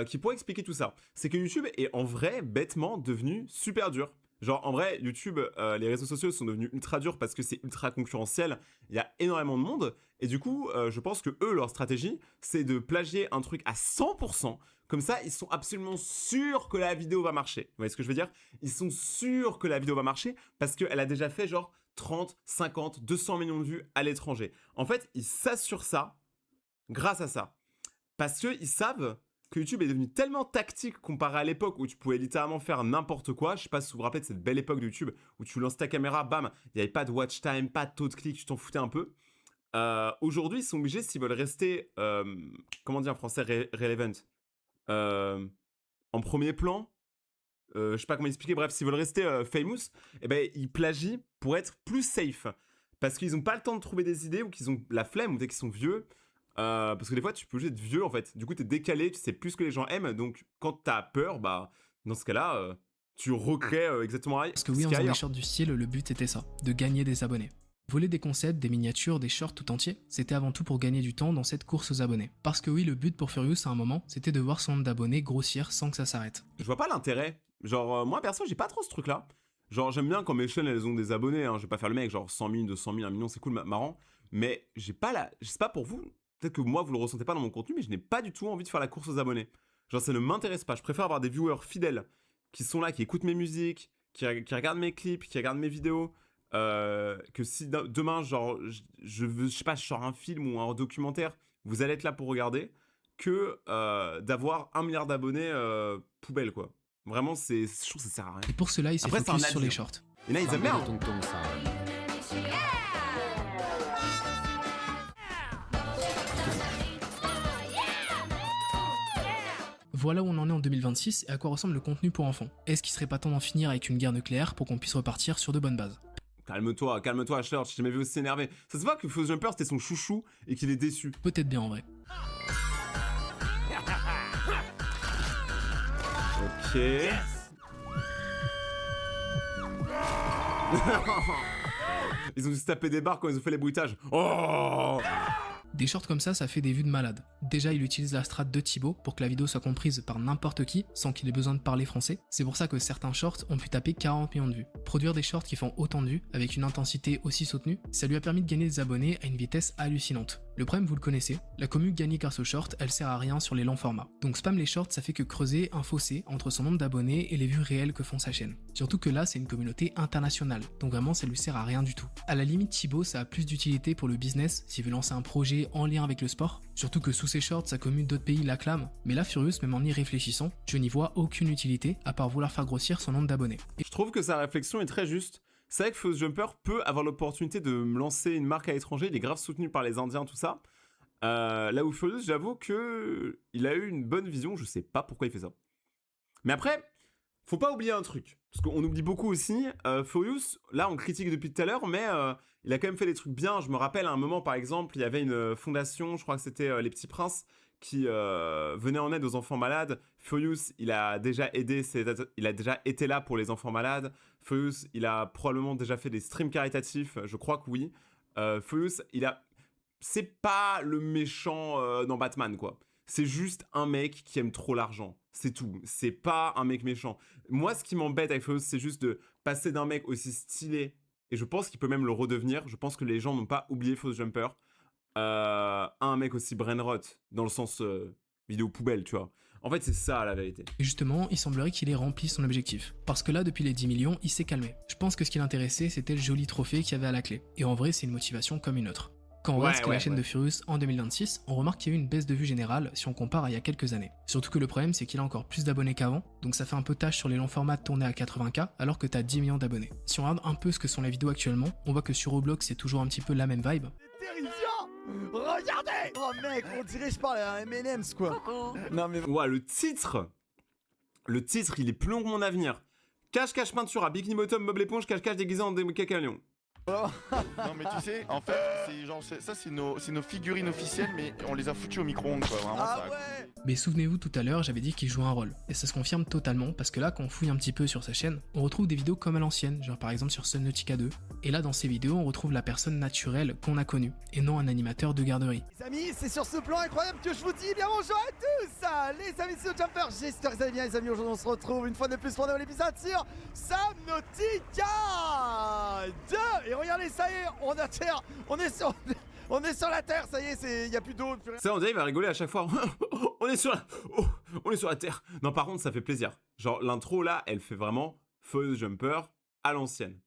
qui pourrait expliquer tout ça. C'est que YouTube est en vrai bêtement devenu super dur. Genre en vrai, YouTube, les réseaux sociaux sont devenus ultra durs parce que c'est ultra concurrentiel. Il y a énormément de monde. Et du coup, je pense que eux, leur stratégie, c'est de plagier un truc à 100%. Comme ça, ils sont absolument sûrs que la vidéo va marcher. Vous voyez ce que je veux dire? Ils sont sûrs que la vidéo va marcher parce qu'elle a déjà fait genre 30, 50, 200 millions de vues à l'étranger. En fait, ils s'assurent ça grâce à ça. Parce qu'ils savent que YouTube est devenu tellement tactique comparé à l'époque où tu pouvais littéralement faire n'importe quoi. Je sais pas si vous vous rappelez de cette belle époque de YouTube où tu lances ta caméra, bam, il n'y avait pas de watch time, pas de taux de clic, tu t'en foutais un peu. Aujourd'hui, ils sont obligés, s'ils veulent rester, comment dire en français, relevant, en premier plan, je sais pas comment expliquer, bref, s'ils veulent rester famous, eh ben, ils plagient pour être plus safe. Parce qu'ils n'ont pas le temps de trouver des idées ou qu'ils ont la flemme ou dès qu'ils sont vieux. Parce que des fois, tu peux juste être vieux en fait. Du coup, t'es décalé, tu sais plus ce que les gens aiment. Donc, quand t'as peur, bah, dans ce cas-là, tu recrées exactement Parce que oui, en faisant des shorts du style, le but était ça, de gagner des abonnés. Voler des concepts, des miniatures, des shorts tout entiers, c'était avant tout pour gagner du temps dans cette course aux abonnés. Parce que oui, le but pour Furious à un moment, c'était de voir son nombre d'abonnés grossir sans que ça s'arrête. Je vois pas l'intérêt. Genre, moi perso, j'ai pas trop ce truc-là. Genre, j'aime bien quand mes chaînes elles ont des abonnés. Hein. Je vais pas faire le mec, genre 100 000, 200 000, 1 million, c'est cool, marrant. Mais j'ai pas la. Je sais pas pour vous, peut-être que moi vous le ressentez pas dans mon contenu, mais je n'ai pas du tout envie de faire la course aux abonnés. Genre, ça ne m'intéresse pas. Je préfère avoir des viewers fidèles qui sont là, qui écoutent mes musiques, qui regardent mes clips, qui regardent mes vidéos. Que si demain, genre, je sais pas, je sors un film ou un documentaire, vous allez être là pour regarder, que d'avoir 1 milliard d'abonnés poubelle, quoi. Vraiment, je trouve que ça sert à rien. Et pour cela, il s'est focus sur les shorts. Et là, ils aiment bien. Voilà où on en est en 2026 et à quoi ressemble le contenu pour enfants. Est-ce qu'il serait pas temps d'en finir avec une guerre nucléaire pour qu'on puisse repartir sur de bonnes bases? Calme-toi, Ashley, j'ai jamais vu aussi énervé. Ça se voit que Faux Jumper c'était son chouchou et qu'il est déçu. Peut-être bien en vrai. Ok. Ils ont dû se taper des barres quand ils ont fait les bruitages. Oh! Des shorts comme ça fait des vues de malade. Déjà, il utilise la strat de Thibaut pour que la vidéo soit comprise par n'importe qui sans qu'il ait besoin de parler français. C'est pour ça que certains shorts ont pu taper 40 millions de vues. Produire des shorts qui font autant de vues avec une intensité aussi soutenue, ça lui a permis de gagner des abonnés à une vitesse hallucinante. Le problème, vous le connaissez, la commu gagnée grâce aux shorts, elle sert à rien sur les longs formats. Donc spam les shorts, ça fait que creuser un fossé entre son nombre d'abonnés et les vues réelles que font sa chaîne. Surtout que là, c'est une communauté internationale, donc vraiment ça lui sert à rien du tout. À la limite, Thibaut, ça a plus d'utilité pour le business s'il veut lancer un projet en lien avec le sport. Surtout que sous ses shorts, sa commu d'autres pays l'acclament. Mais là, Furious, même en y réfléchissant, je n'y vois aucune utilité à part vouloir faire grossir son nombre d'abonnés. Je trouve que sa réflexion est très juste. C'est vrai que Faux Jumper peut avoir l'opportunité de me lancer une marque à l'étranger, il est grave soutenu par les Indiens, tout ça. Là où Furious, j'avoue que il a eu une bonne vision, je sais pas pourquoi il fait ça. Mais après, faut pas oublier un truc, parce qu'on oublie beaucoup aussi, Furious, là on critique depuis tout à l'heure, mais il a quand même fait des trucs bien. Je me rappelle à un moment par exemple, il y avait une fondation, je crois que c'était Les Petits Princes, qui venait en aide aux enfants malades. Furious, il a déjà été là pour les enfants malades. Furious, il a probablement déjà fait des streams caritatifs, je crois que oui. Furious, c'est pas le méchant dans Batman, quoi. C'est juste un mec qui aime trop l'argent. C'est tout. C'est pas un mec méchant. Moi, ce qui m'embête avec Furious, c'est juste de passer d'un mec aussi stylé, et je pense qu'il peut même le redevenir. Je pense que les gens n'ont pas oublié Faux Jumper. Un mec aussi brainrot, dans le sens vidéo poubelle, tu vois. En fait, c'est ça la vérité. Et justement, il semblerait qu'il ait rempli son objectif. Parce que là, depuis les 10 millions, il s'est calmé. Je pense que ce qui l'intéressait, c'était le joli trophée qu'il y avait à la clé. Et en vrai, c'est une motivation comme une autre. Quand on regarde la chaîne de Furious en 2026, on remarque qu'il y a eu une baisse de vue générale si on compare à il y a quelques années. Surtout que le problème, c'est qu'il a encore plus d'abonnés qu'avant, donc ça fait un peu tâche sur les longs formats tournés à 80K alors que t'as 10 millions d'abonnés. Si on regarde un peu ce que sont les vidéos actuellement, on voit que sur Roblox, c'est toujours un petit peu la même vibe. C'est terrifiant! Regardez! Oh mec, on dirait que je parle à un M&M's quoi. Non mais... Ouais, le titre, il est plus long que mon avenir. Cache peinture à Bikini Bottom, Bob l'éponge, cache déguisé en Décalion. Non mais tu sais, en fait, c'est genre c'est nos figurines officielles, mais on les a foutues au micro-ondes quoi. Vraiment, ça ouais. Mais souvenez-vous, tout à l'heure, j'avais dit qu'il jouait un rôle. Et ça se confirme totalement, parce que là, quand on fouille un petit peu sur sa chaîne, on retrouve des vidéos comme à l'ancienne, genre par exemple sur Subnautica 2. Et là, dans ces vidéos, on retrouve la personne naturelle qu'on a connue, et non un animateur de garderie. Les amis, c'est sur ce plan incroyable que je vous dis bien bonjour à tous, les amis de Jumper. J'espère que vous allez bien, les amis. Aujourd'hui, on se retrouve une fois de plus pour un nouvel épisode sur Subnautica 2. Et regardez, ça y est, on est à terre, on est sur la terre, ça y est, il y a plus d'eau, plus rien. Ça, on dirait, il va rigoler à chaque fois. on est sur la terre. Non, par contre, ça fait plaisir. Genre, l'intro, là, elle fait vraiment Faux Jumper à l'ancienne.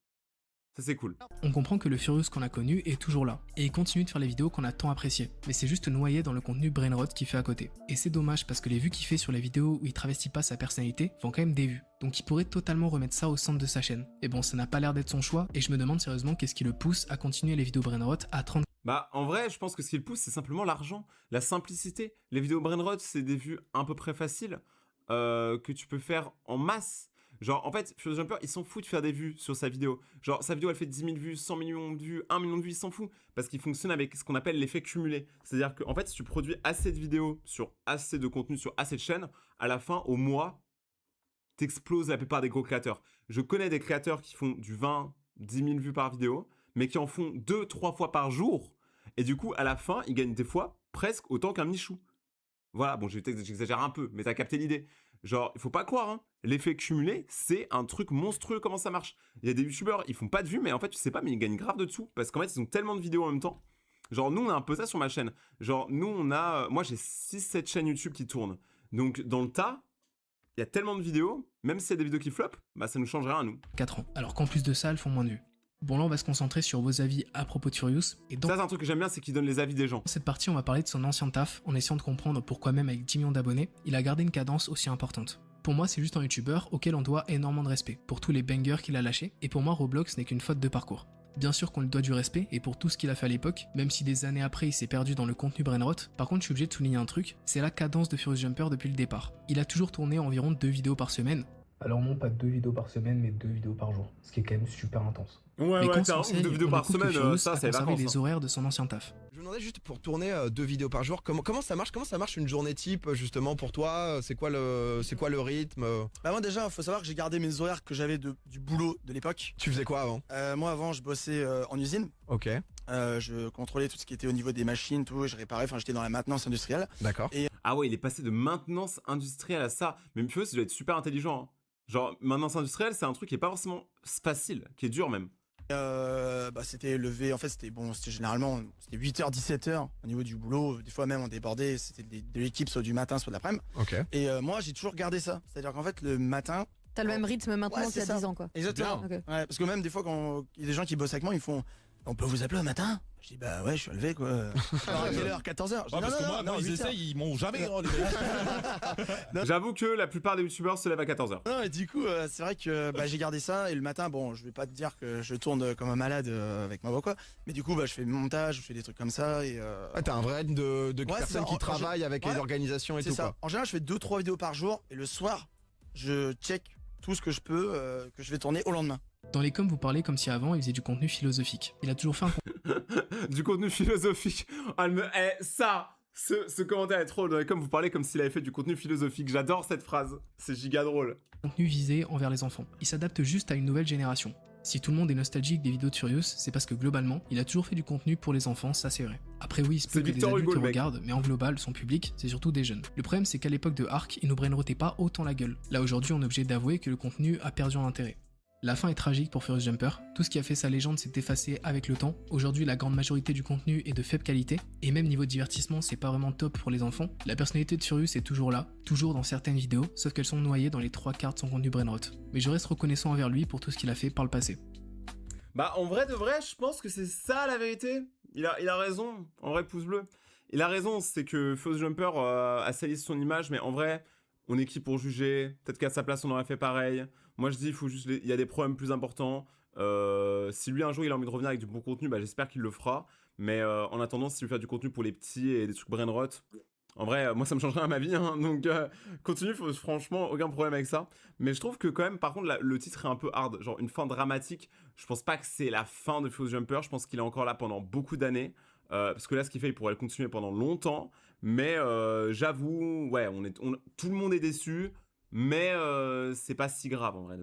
Ça c'est cool. On comprend que le Furious qu'on a connu est toujours là, et il continue de faire les vidéos qu'on a tant appréciées, mais c'est juste noyé dans le contenu brainrot qu'il fait à côté. Et c'est dommage parce que les vues qu'il fait sur les vidéos où il travestit pas sa personnalité font quand même des vues, donc il pourrait totalement remettre ça au centre de sa chaîne. Et bon, ça n'a pas l'air d'être son choix, et je me demande sérieusement qu'est-ce qui le pousse à continuer les vidéos brainrot à 30. Bah en vrai, je pense que ce qui le pousse, c'est simplement l'argent, la simplicité. Les vidéos brainrot, c'est des vues à peu près faciles que tu peux faire en masse. Genre, en fait, Furious Jumper, il s'en fout de faire des vues sur sa vidéo. Genre, sa vidéo, elle fait 10 000 vues, 100 millions de vues, 1 million de vues, il s'en fout. Parce qu'il fonctionne avec ce qu'on appelle l'effet cumulé. C'est-à-dire qu'en fait, si tu produis assez de vidéos sur assez de contenu, sur assez de chaînes, à la fin, au mois, t'exploses la plupart des gros créateurs. Je connais des créateurs qui font du 20, 10 000 vues par vidéo, mais qui en font 2-3 fois par jour. Et du coup, à la fin, ils gagnent des fois presque autant qu'un Michou. Voilà, bon, j'exagère un peu, mais t'as capté l'idée. Genre, il faut pas croire, hein. L'effet cumulé, c'est un truc monstrueux comment ça marche. Il y a des youtubeurs, ils font pas de vues, mais en fait, tu sais pas, mais ils gagnent grave de dessous. Parce qu'en fait, ils ont tellement de vidéos en même temps. Genre, nous, on a un peu ça sur ma chaîne. Genre, nous, on a... moi, j'ai 6-7 chaînes YouTube qui tournent. Donc, dans le tas, il y a tellement de vidéos, même s'il y a des vidéos qui flopent, bah, ça nous change rien à nous. 4 ans. Alors qu'en plus de ça, elles font moins de vues. Bon là on va se concentrer sur vos avis à propos de Furious, et dans Ça c'est un truc que j'aime bien, c'est qu'il donne les avis des gens. Dans cette partie on va parler de son ancien taf, en essayant de comprendre pourquoi même avec 10 millions d'abonnés, il a gardé une cadence aussi importante. Pour moi c'est juste un youtubeur auquel on doit énormément de respect, pour tous les bangers qu'il a lâchés, et pour moi Roblox n'est qu'une faute de parcours. Bien sûr qu'on lui doit du respect, et pour tout ce qu'il a fait à l'époque, même si des années après il s'est perdu dans le contenu brainrot, par contre je suis obligé de souligner un truc, c'est la cadence de Furious Jumper depuis le départ. Il a toujours tourné environ 2 vidéos par semaine. Alors non pas 2 vidéos par semaine, mais 2 vidéos par jour, ce qui est quand même super intense. Ouais, t'as 2 vidéos par semaine, ça c'est vacances. Les horaires de son ancien taf. Je me demandais juste pour tourner 2 vidéos par jour, comment ça marche une journée type justement pour toi? C'est quoi le rythme? Bah moi déjà, faut savoir que j'ai gardé mes horaires que j'avais du boulot de l'époque. Tu faisais quoi avant? Moi avant, je bossais en usine. Ok. Je contrôlais tout ce qui était au niveau des machines, tout, je réparais, enfin j'étais dans la maintenance industrielle. D'accord. Ah ouais, il est passé de maintenance industrielle à ça. Mais Furious, il doit être super intelligent, hein. Genre, maintenance industrielle, c'est un truc qui est pas forcément facile, qui est dur même. Bah c'était levé, en fait c'était généralement 8h 17h au niveau du boulot, des fois même on débordait, c'était de l'équipe soit du matin soit de l'après-midi. Ok. Et moi j'ai toujours gardé ça, c'est-à-dire qu'en fait le matin... T'as le même rythme maintenant qu'il y a 10 ans quoi. Exactement. Okay. Ouais, parce que même des fois quand il y a des gens qui bossent avec moi, ils font on peut vous appeler au matin? Je dis bah ouais je suis levé quoi. Alors à quelle heure? 14h? Ouais, parce que moi, ils essayent, ils m'ont jamais rendu. J'avoue que la plupart des youtubeurs se lèvent à 14h. Non et du coup c'est vrai que j'ai gardé ça et le matin bon je vais pas te dire que je tourne comme un malade avec ma voix quoi, mais du coup je fais mon montage, je fais des trucs comme ça et t'as un vrai rythme de personnes qui travaillent avec les organisations et tout ça. Quoi. En général je fais 2-3 vidéos par jour et le soir je check tout ce que je peux que je vais tourner au lendemain. Dans les coms, vous parlez comme si avant il faisait du contenu philosophique. Il a toujours fait un du contenu philosophique. Ce commentaire est trop. Dans les coms, vous parlez comme s'il avait fait du contenu philosophique. J'adore cette phrase. C'est giga drôle. Contenu visé envers les enfants. Il s'adapte juste à une nouvelle génération. Si tout le monde est nostalgique des vidéos de Furious, c'est parce que globalement, il a toujours fait du contenu pour les enfants, ça c'est vrai. Après oui, il se peut que des adultes le regardent, mais en global, son public, c'est surtout des jeunes. Le problème c'est qu'à l'époque de Ark, il nous brainrotait pas autant la gueule. Là aujourd'hui, on est obligé d'avouer que le contenu a perdu en intérêt. La fin est tragique pour Furious Jumper, tout ce qui a fait sa légende s'est effacé avec le temps, aujourd'hui la grande majorité du contenu est de faible qualité, et même niveau divertissement c'est pas vraiment top pour les enfants, la personnalité de Furious est toujours là, toujours dans certaines vidéos, sauf qu'elles sont noyées dans les 3/4 de son contenu brainrot. Mais je reste reconnaissant envers lui pour tout ce qu'il a fait par le passé. Bah en vrai de vrai, je pense que c'est ça la vérité. Il a raison, en vrai pouce bleu. Il a raison, c'est que Furious Jumper a sali son image, mais en vrai, on est qui pour juger? Peut-être qu'à sa place on aurait fait pareil. Moi je dis, il y a des problèmes plus importants. Si lui un jour il a envie de revenir avec du bon contenu, bah, j'espère qu'il le fera. Mais en attendant, s'il veut faire du contenu pour les petits et des trucs brainrot, en vrai, moi ça me changerait à ma vie. Hein, donc continue, franchement, aucun problème avec ça. Mais je trouve que quand même, par contre, le titre est un peu hard. Genre une fin dramatique. Je pense pas que c'est la fin de Furious Jumper. Je pense qu'il est encore là pendant beaucoup d'années. Parce que là, ce qu'il fait, il pourrait le continuer pendant longtemps. Mais j'avoue, ouais, tout le monde est déçu. Mais c'est pas si grave en vrai.